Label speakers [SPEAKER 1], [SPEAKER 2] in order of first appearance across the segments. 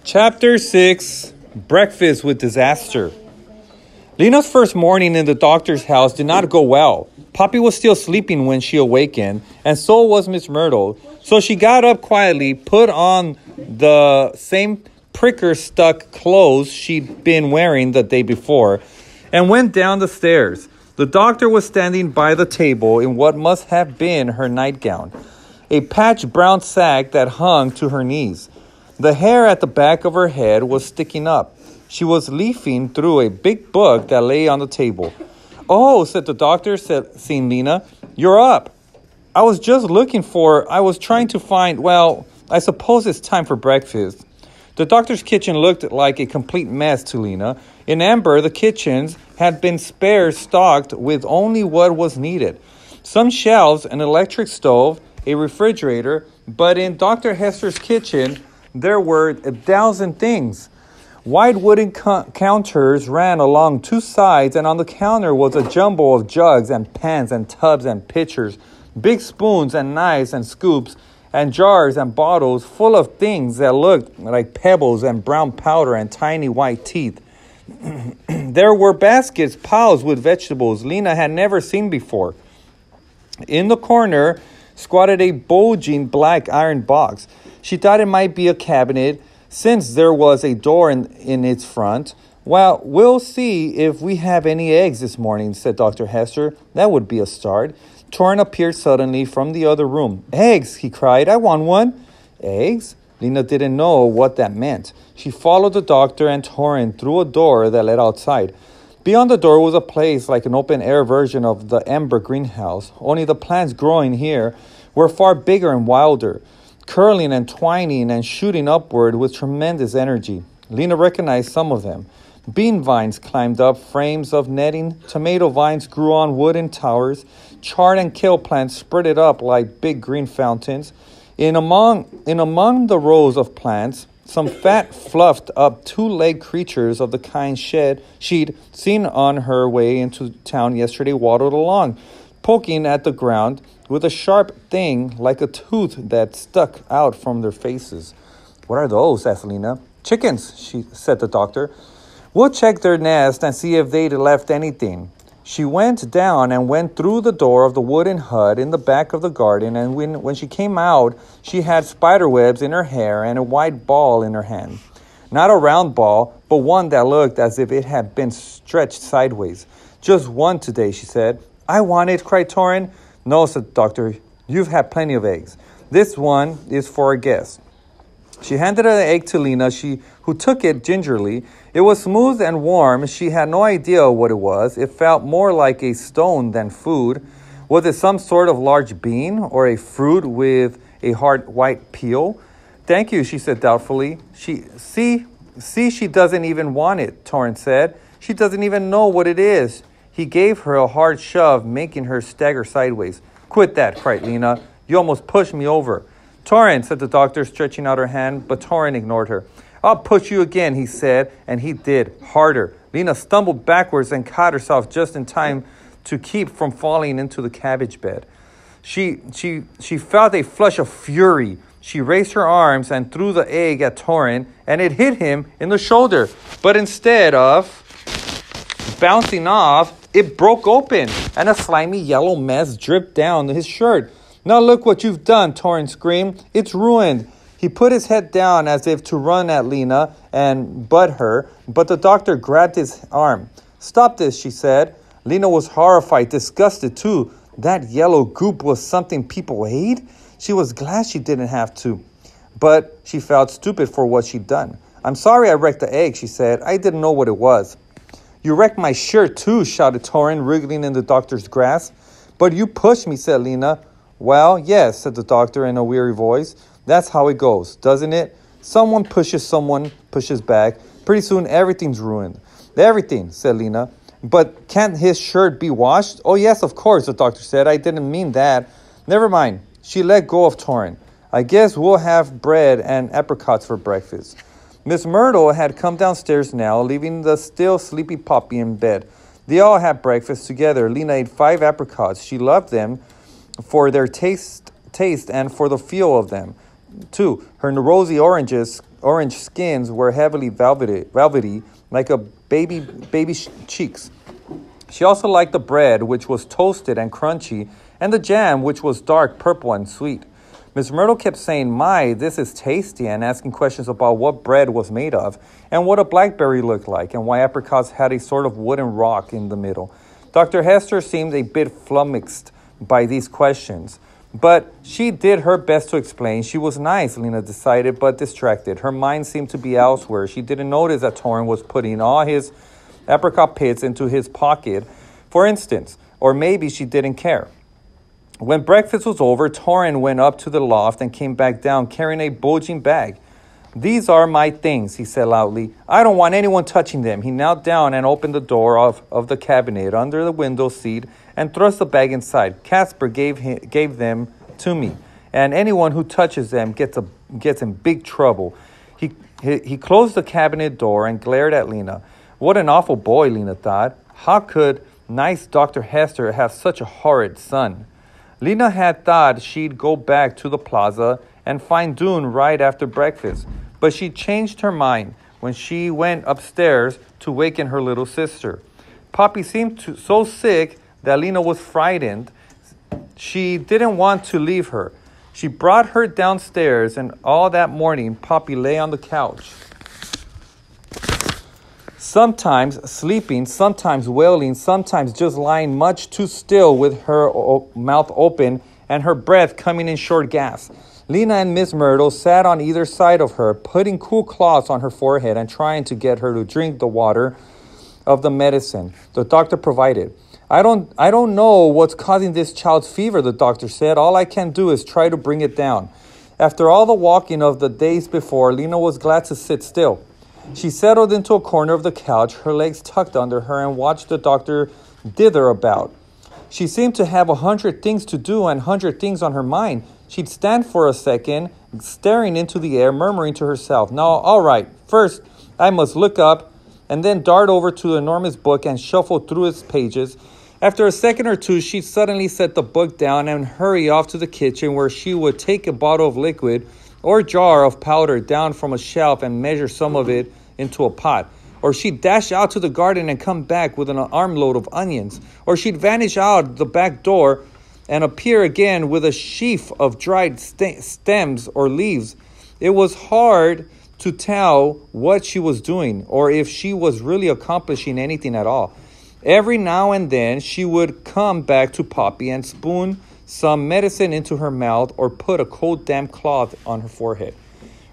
[SPEAKER 1] Chapter 6, Breakfast with Disaster. Lena's first morning in the doctor's house did not go well. Poppy was still sleeping when she awakened, and so was Miss Myrtle. So she got up quietly, put on the same pricker-stuck clothes she'd been wearing the day before, and went down the stairs. The doctor was standing by the table in what must have been her nightgown, a patched brown sack that hung to her knees. The hair at the back of her head was sticking up. She was leafing through a big book that lay on the table. "Oh," said the doctor, seeing Lena. "You're up." I was trying to find, I suppose it's time for breakfast." The doctor's kitchen looked like a complete mess to Lena. In Amber, the kitchens had been stocked with only what was needed. Some shelves, an electric stove, a refrigerator, but in Dr. Hester's kitchen, there were 1,000 things. Wide wooden counters ran along two sides, and on the counter was a jumble of jugs and pans and tubs and pitchers, big spoons and knives and scoops, and jars and bottles full of things that looked like pebbles and brown powder and tiny white teeth. There were baskets piled with vegetables Lena had never seen before. In the corner squatted a bulging black iron box. She thought it might be a cabinet, since there was a door in its front. "Well, we'll see if we have any eggs this morning," said Dr. Hester. "That would be a start." Torrin appeared suddenly from the other room. "Eggs!" he cried. "I want one." "Eggs?" Lena didn't know what that meant. She followed the doctor and Torrin through a door that led outside. Beyond the door was a place like an open-air version of the Amber greenhouse, only the plants growing here were far bigger and wilder, curling and twining and shooting upward with tremendous energy. Lena recognized some of them. Bean vines climbed up frames of netting, tomato vines grew on wooden towers, chard and kale plants sprouted up like big green fountains. In among the rows of plants, some fat, fluffed up two-legged creatures of the kind she'd seen on her way into town yesterday waddled along, poking at the ground with a sharp thing like a tooth that stuck out from their faces. "What are those?" asked Lena. "Chickens," said the doctor. "We'll check their nest and see if they'd left anything." She went down and went through the door of the wooden hut in the back of the garden, and when she came out, she had spider webs in her hair and a white ball in her hand. Not a round ball, but one that looked as if it had been stretched sideways. "Just one today," she said. "I want it," cried Torrin. "No," said the doctor. "You've had plenty of eggs. This one is for a guest." She handed an egg to Lena, who took it gingerly. It was smooth and warm. She had no idea what it was. It felt more like a stone than food. Was it some sort of large bean or a fruit with a hard white peel? "Thank you," she said doubtfully. See, she doesn't even want it," Torrin said. "She doesn't even know what it is." He gave her a hard shove, making her stagger sideways. "Quit that," cried Lena. "You almost pushed me over." "Torrin," said the doctor, stretching out her hand, but Torrin ignored her. "I'll push you again," he said, and he did, harder. Lena stumbled backwards and caught herself just in time to keep from falling into the cabbage bed. She felt a flush of fury. She raised her arms and threw the egg at Torrin, and it hit him in the shoulder. But instead of bouncing off, it broke open, and a slimy yellow mess dripped down his shirt. "Now look what you've done," Torrin screamed. "It's ruined." He put his head down as if to run at Lena and butt her, but the doctor grabbed his arm. "Stop this," she said. Lena was horrified, disgusted too. That yellow goop was something people ate? She was glad she didn't have to, but she felt stupid for what she'd done. "I'm sorry I wrecked the egg," she said. "I didn't know what it was." "You wrecked my shirt too," shouted Torrin, wriggling in the doctor's grasp. "But you pushed me," said Lena. "Well, yes," said the doctor in a weary voice. "That's how it goes, doesn't it? Someone pushes back. Pretty soon everything's ruined." "Everything," said Lena. "But can't his shirt be washed?" "Oh, yes, of course," the doctor said. "I didn't mean that." "Never mind." She let go of Torrin. "I guess we'll have bread and apricots for breakfast." Miss Myrtle had come downstairs now, leaving the still sleepy Poppy in bed. They all had breakfast together. Lena ate 5 apricots. She loved them for their taste and for the feel of them. 2. Her rosy oranges orange skins were heavily velvety like a baby's cheeks. She also liked the bread, which was toasted and crunchy, and the jam, which was dark purple and sweet. Miss Myrtle kept saying, "My, this is tasty," and asking questions about what bread was made of, and what a blackberry looked like, and why apricots had a sort of wooden rock in the middle. Dr. Hester seemed a bit flummoxed by these questions, but she did her best to explain. She was nice, Lena decided, but distracted. Her mind seemed to be elsewhere. She didn't notice that Torrin was putting all his apricot pits into his pocket, for instance, or maybe she didn't care. When breakfast was over, Torrin went up to the loft and came back down carrying a bulging bag. "These are my things," he said loudly. "I don't want anyone touching them." He knelt down and opened the door of the cabinet under the window seat and thrust the bag inside. "Casper gave them to me, and anyone who touches them gets in big trouble." He closed the cabinet door and glared at Lena. What an awful boy, Lena thought. How could nice Dr. Hester have such a horrid son? Lena had thought she'd go back to the plaza and find Dune right after breakfast, but she changed her mind when she went upstairs to waken her little sister. Poppy seemed so sick that Lena was frightened. She didn't want to leave her. She brought her downstairs, and all that morning Poppy lay on the couch, sometimes sleeping, sometimes wailing, sometimes just lying much too still with her mouth open and her breath coming in short gasps. Lena and Miss Myrtle sat on either side of her, putting cool cloths on her forehead and trying to get her to drink the water of the medicine the doctor provided. I don't know what's causing this child's fever," the doctor said. "All I can do is try to bring it down." After all the walking of the days before, Lena was glad to sit still. She settled into a corner of the couch, her legs tucked under her, and watched the doctor dither about. She seemed to have 100 things to do and 100 things on her mind. She'd stand for a second, staring into the air, murmuring to herself, "No, all right, first I must look up," and then dart over to the enormous book and shuffle through its pages. After a second or two, she'd suddenly set the book down and hurry off to the kitchen, where she would take a bottle of liquid or jar of powder down from a shelf and measure some of it into a pot. Or she'd dash out to the garden and come back with an armload of onions. Or she'd vanish out the back door and appear again with a sheaf of dried stems or leaves. It was hard to tell what she was doing or if she was really accomplishing anything at all. Every now and then she would come back to Poppy and spoon some medicine into her mouth or put a cold damp cloth on her forehead.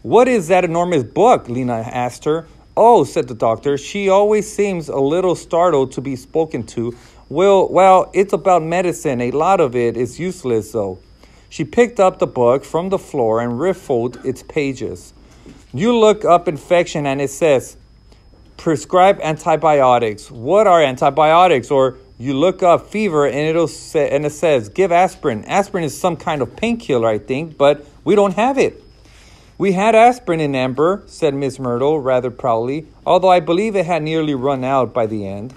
[SPEAKER 1] "What is that enormous book?" Lena asked her. "Oh," said the doctor, "she always seems a little startled to be spoken to. Well, it's about medicine. A lot of it is useless, though." She picked up the book from the floor and riffled its pages. "You look up infection and it says, prescribe antibiotics. What are antibiotics?" Or you look up fever and it says, give aspirin. Aspirin is some kind of painkiller, I think, but we don't have it. "We had aspirin in Amber," said Miss Myrtle rather proudly, "although I believe it had nearly run out by the end."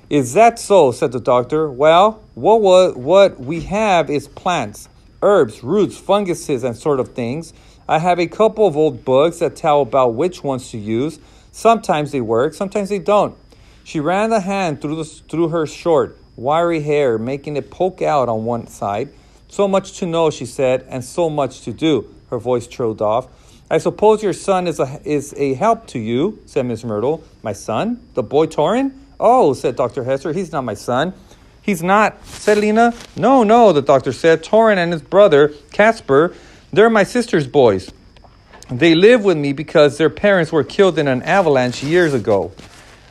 [SPEAKER 1] "Is that so?" said the doctor. "Well, what we have is plants, herbs, roots, funguses, and sort of things. I have a couple of old books that tell about which ones to use. Sometimes they work, sometimes they don't." She ran the hand through her short, wiry hair, making it poke out on one side. "So much to know," she said, "and so much to do." Her voice trailed off. "I suppose your son is a help to you," said Miss Myrtle. "My son? The boy Torrin?" "Oh," said Dr. Hester, "he's not my son." "He's not," said Lena. No, the doctor said. "Torrin and his brother, Casper, they're my sister's boys. They live with me because their parents were killed in an avalanche years ago.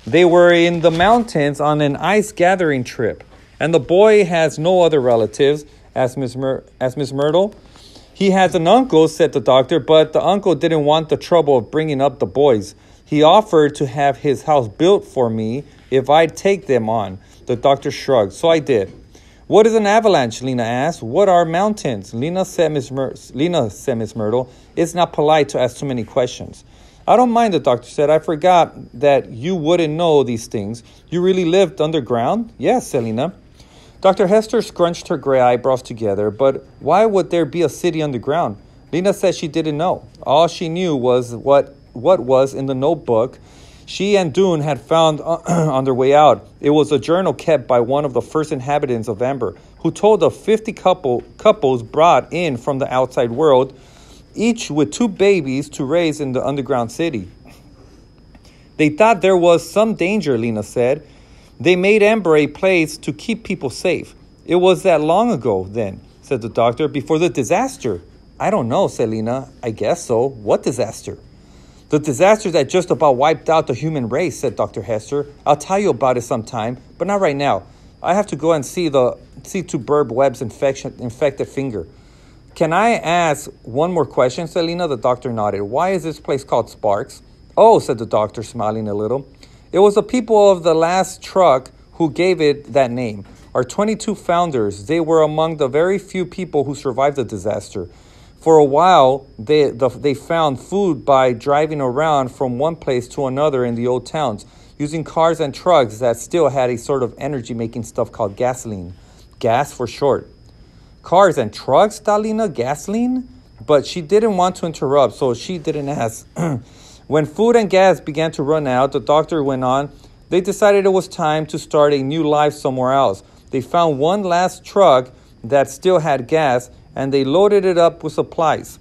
[SPEAKER 1] They were in the mountains on an ice gathering trip. And the boy has no other relatives," asked Miss Myrtle. "He has an uncle," said the doctor, "but the uncle didn't want the trouble of bringing up the boys. He offered to have his house built for me if I'd take them on." The doctor shrugged. "So I did." "What is an avalanche?" Lena asked. "What are mountains?" Lena said Miss Myrtle, "It's not polite to ask too many questions." "I don't mind," the doctor said. "I forgot that you wouldn't know these things. You really lived underground?" "Yes," said Lena. Dr. Hester scrunched her gray eyebrows together. "But why would there be a city underground?" Lena said she didn't know. All she knew was what was in the notebook she and Dune had found on their way out. It was a journal kept by one of the first inhabitants of Amber, who told of 50 couples brought in from the outside world, each with 2 babies to raise in the underground city. They thought there was some danger, Lena said. They made Amber a place to keep people safe. It was that long ago, then, said the doctor, before the disaster. I don't know, said Lena. I guess so. What disaster? The disaster that just about wiped out the human race, said Dr. Hester. I'll tell you about it sometime, but not right now. I have to go and see to Burb Webb's infected finger. Can I ask one more question, said Lena? The doctor nodded. Why is this place called Sparks? Oh, said the doctor, smiling a little. It was the people of the last truck who gave it that name. Our 22 founders, they were among the very few people who survived the disaster. For a while, they found food by driving around from one place to another in the old towns, using cars and trucks that still had a sort of energy-making stuff called gasoline. Gas for short. Cars and trucks, Stalina? Gasoline? But she didn't want to interrupt, so she didn't ask. When food and gas began to run out, the doctor went on, they decided it was time to start a new life somewhere else. They found one last truck that still had gas, and they loaded it up with supplies.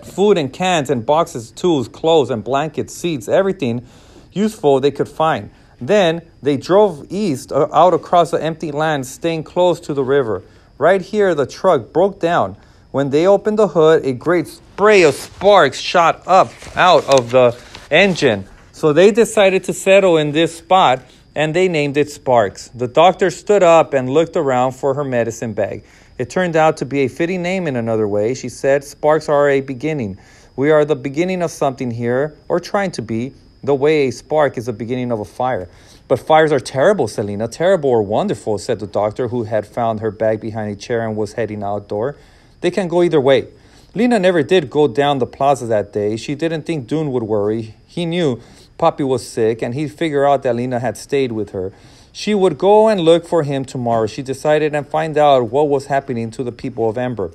[SPEAKER 1] Food and cans and boxes, tools, clothes and blankets, seats, everything useful they could find. Then they drove east out across the empty land, staying close to the river. Right here, the truck broke down. When they opened the hood, a great spray of sparks shot up out of the engine. So they decided to settle in this spot, and they named it Sparks. The doctor stood up and looked around for her medicine bag. It turned out to be a fitting name in another way. She said, Sparks are a beginning. We are the beginning of something here, or trying to be, the way a spark is the beginning of a fire. But fires are terrible, Selena. Terrible or wonderful, said the doctor, who had found her bag behind a chair and was heading outdoor. They can go either way. Lena never did go down the plaza that day. She didn't think Dune would worry. He knew Poppy was sick, and he'd figure out that Lena had stayed with her. She would go and look for him tomorrow, she decided, and find out what was happening to the people of Amber.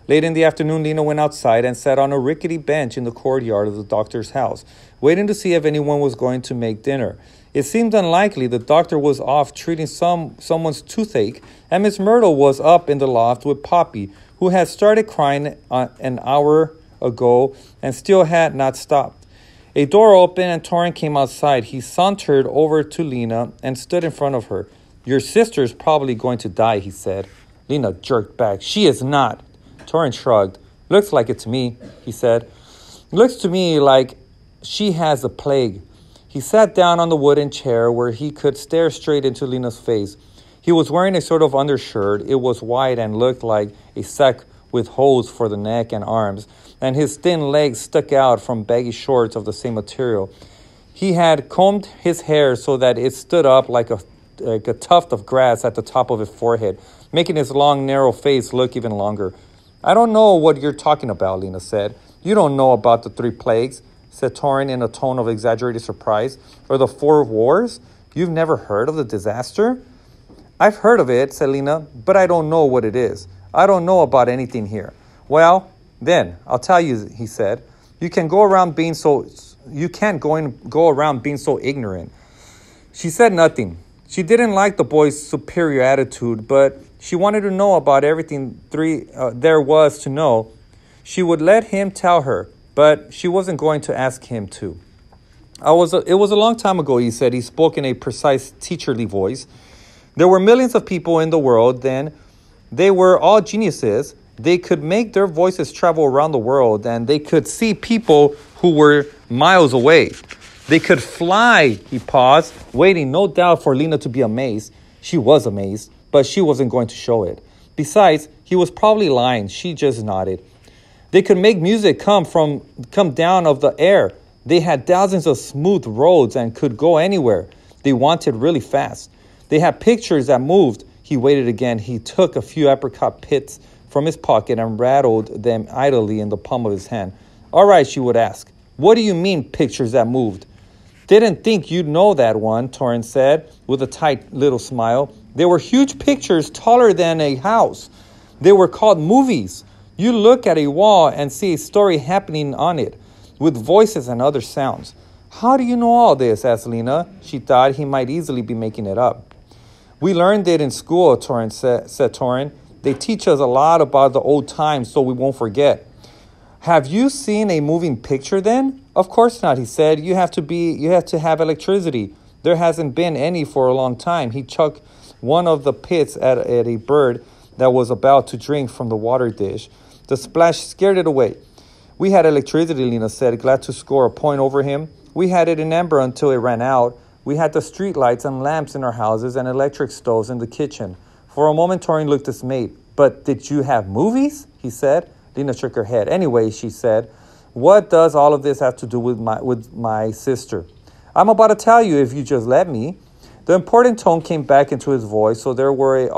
[SPEAKER 1] Late in the afternoon, Lena went outside and sat on a rickety bench in the courtyard of the doctor's house, waiting to see if anyone was going to make dinner. It seemed unlikely. The doctor was off treating someone's toothache, and Miss Myrtle was up in the loft with Poppy, who had started crying an hour ago and still had not stopped. A door opened and Torrin came outside. He sauntered over to Lena and stood in front of her. Your sister's probably going to die, he said. Lena jerked back. She is not. Torrin shrugged. Looks like it to me, he said. Looks to me like she has the plague. He sat down on the wooden chair where he could stare straight into Lena's face. He was wearing a sort of undershirt. It was white and looked like a sack with holes for the neck and arms, and his thin legs stuck out from baggy shorts of the same material. He had combed his hair so that it stood up like a tuft of grass at the top of his forehead, making his long, narrow face look even longer. I don't know what you're talking about, Lena said. You don't know about the 3 plagues, said Torrin in a tone of exaggerated surprise. Or the 4 wars? You've never heard of the disaster? I've heard of it, said Lena, but I don't know what it is. I don't know about anything here. Well, then, I'll tell you, he said. You can't go around being so ignorant. She said nothing. She didn't like the boy's superior attitude, but she wanted to know about everything there was to know. She would let him tell her, but she wasn't going to ask him to. It was a long time ago, he said. He spoke in a precise, teacherly voice. There were millions of people in the world then. They were all geniuses. They could make their voices travel around the world, and they could see people who were miles away. They could fly, he paused, waiting no doubt for Lena to be amazed. She was amazed, but she wasn't going to show it. Besides, he was probably lying. She just nodded. They could make music come down of the air. They had thousands of smooth roads and could go anywhere they wanted really fast. They had pictures that moved. He waited again. He took a few apricot pits from his pocket and rattled them idly in the palm of his hand. All right, she would ask. What do you mean, pictures that moved? Didn't think you'd know that one, Torrin said, with a tight little smile. They were huge pictures taller than a house. They were called movies. You look at a wall and see a story happening on it, with voices and other sounds. How do you know all this? Asked Lena. She thought he might easily be making it up. We learned it in school, said Torin. They teach us a lot about the old times so we won't forget. Have you seen a moving picture then? Of course not, he said. You have to have electricity. There hasn't been any for a long time. He chucked one of the pits at a bird that was about to drink from the water dish. The splash scared it away. We had electricity, Lena said, glad to score a point over him. We had it in amber until it ran out. We had the street lights and lamps in our houses and electric stoves in the kitchen. For a moment, Torin looked dismayed. But did you have movies? He said. Lena shook her head. Anyway, she said, what does all of this have to do with my sister? I'm about to tell you if you just let me. The important tone came back into his voice. So there were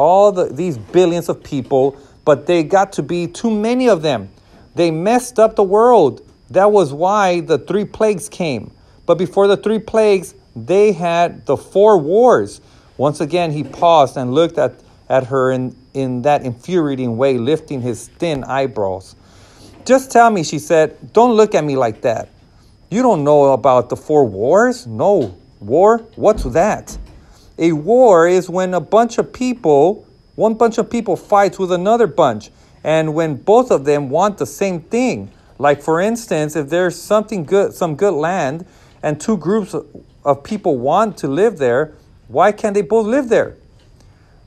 [SPEAKER 1] these billions of people, but they got to be too many of them. They messed up the world. That was why the 3 plagues came. But before the 3 plagues, they had the 4 wars. Once again, he paused and looked at her in that infuriating way, lifting his thin eyebrows. Just tell me, she said. Don't look at me like that. You don't know about the 4 wars? No. War? What's that? A war is when one bunch of people fights with another bunch, and when both of them want the same thing. Like, for instance, if there's some good land, and 2 groups of people want to live there, why can't they both live there?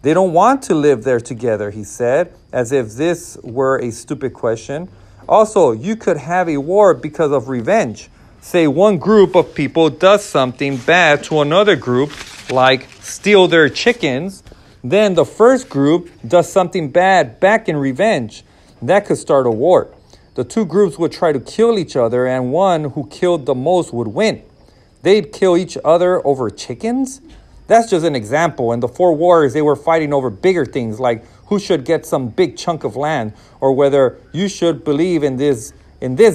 [SPEAKER 1] They don't want to live there together, he said, as if this were a stupid question. Also, you could have a war because of revenge. Say one group of people does something bad to another group, like steal their chickens. Then the first group does something bad back in revenge. That could start a war. The 2 groups would try to kill each other, and one who killed the most would win. They'd kill each other over chickens? That's just an example. In the 4 wars, they were fighting over bigger things, like who should get some big chunk of land, or whether you should believe in this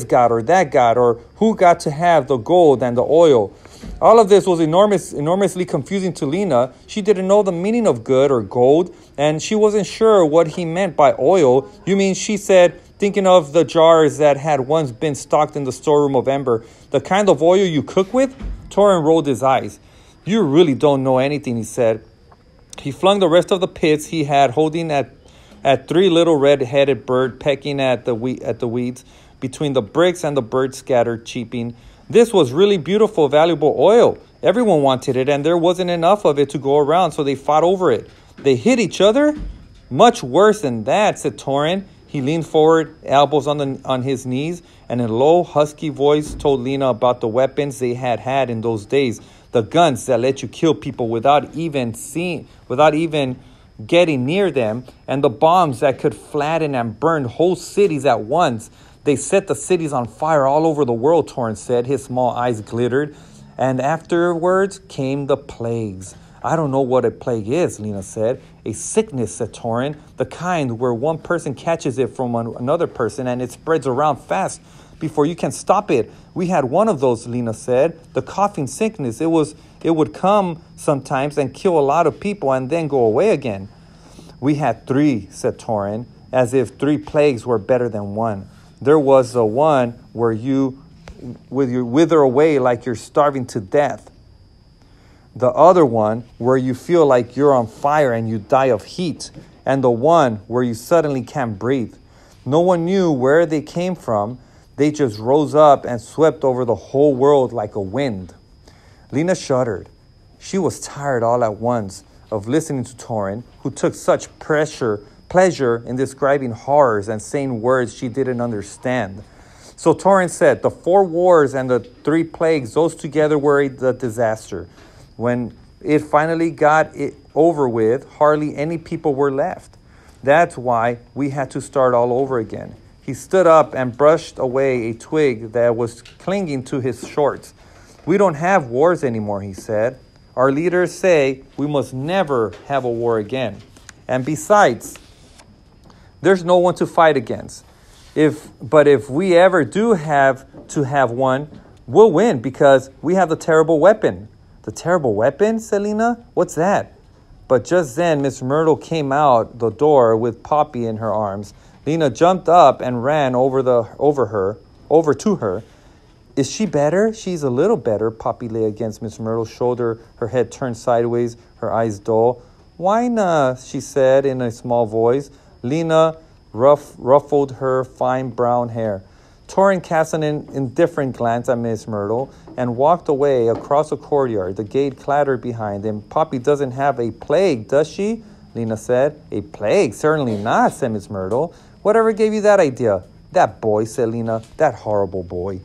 [SPEAKER 1] god or that god, or who got to have the gold and the oil. All of this was enormously confusing to Lena. She didn't know the meaning of good or gold, and she wasn't sure what he meant by oil. You mean, she said, thinking of the jars that had once been stocked in the storeroom of Ember, the kind of oil you cook with? Torin rolled his eyes. You really don't know anything, he said. He flung the rest of the pits he had, holding at 3 little red-headed birds pecking at the weeds between the bricks, and the birds scattered, cheeping. This was really beautiful, valuable oil. Everyone wanted it, and there wasn't enough of it to go around, so they fought over it. They hit each other? Much worse than that, said Torin. He leaned forward, elbows on his knees, and in a low, husky voice told Lena about the weapons they had in those days. The guns that let you kill people without even getting near them, and the bombs that could flatten and burn whole cities at once. They set the cities on fire all over the world, Torin said. His small eyes glittered. And afterwards came the plagues. I don't know what a plague is, Lena said. A sickness, said Torin. The kind where one person catches it from another person and it spreads around fast before you can stop it. We had one of those, Lena said. The coughing sickness. It would come sometimes and kill a lot of people and then go away again. We had 3, said Torin, as if 3 plagues were better than one. There was the one where you wither away like you're starving to death. The other one where you feel like you're on fire and you die of heat. And the one where you suddenly can't breathe. No one knew where they came from. They just rose up and swept over the whole world like a wind. Lena shuddered. She was tired all at once of listening to Torin, who took such pleasure in describing horrors and saying words she didn't understand. So Torin said, the 4 wars and the 3 plagues, those together were the disaster. When it finally got it over with, hardly any people were left. That's why we had to start all over again. He stood up and brushed away a twig that was clinging to his shorts. We don't have wars anymore, he said. Our leaders say we must never have a war again. And besides, there's no one to fight against. But if we ever do have to have one, we'll win because we have the terrible weapon. The terrible weapon, said Lena? What's that? But just then, Miss Myrtle came out the door with Poppy in her arms. Lena jumped up and ran over to her. Is she better? She's a little better. Poppy lay against Miss Myrtle's shoulder, her head turned sideways, her eyes dull. Why, she said in a small voice. Lena ruffled her fine brown hair. Torrin cast an indifferent glance at Miss Myrtle and walked away across the courtyard. The gate clattered behind him. Poppy doesn't have a plague, does she? Lena said. A plague? Certainly not, said Miss Myrtle. Whatever gave you that idea? That boy, said Lena. That horrible boy.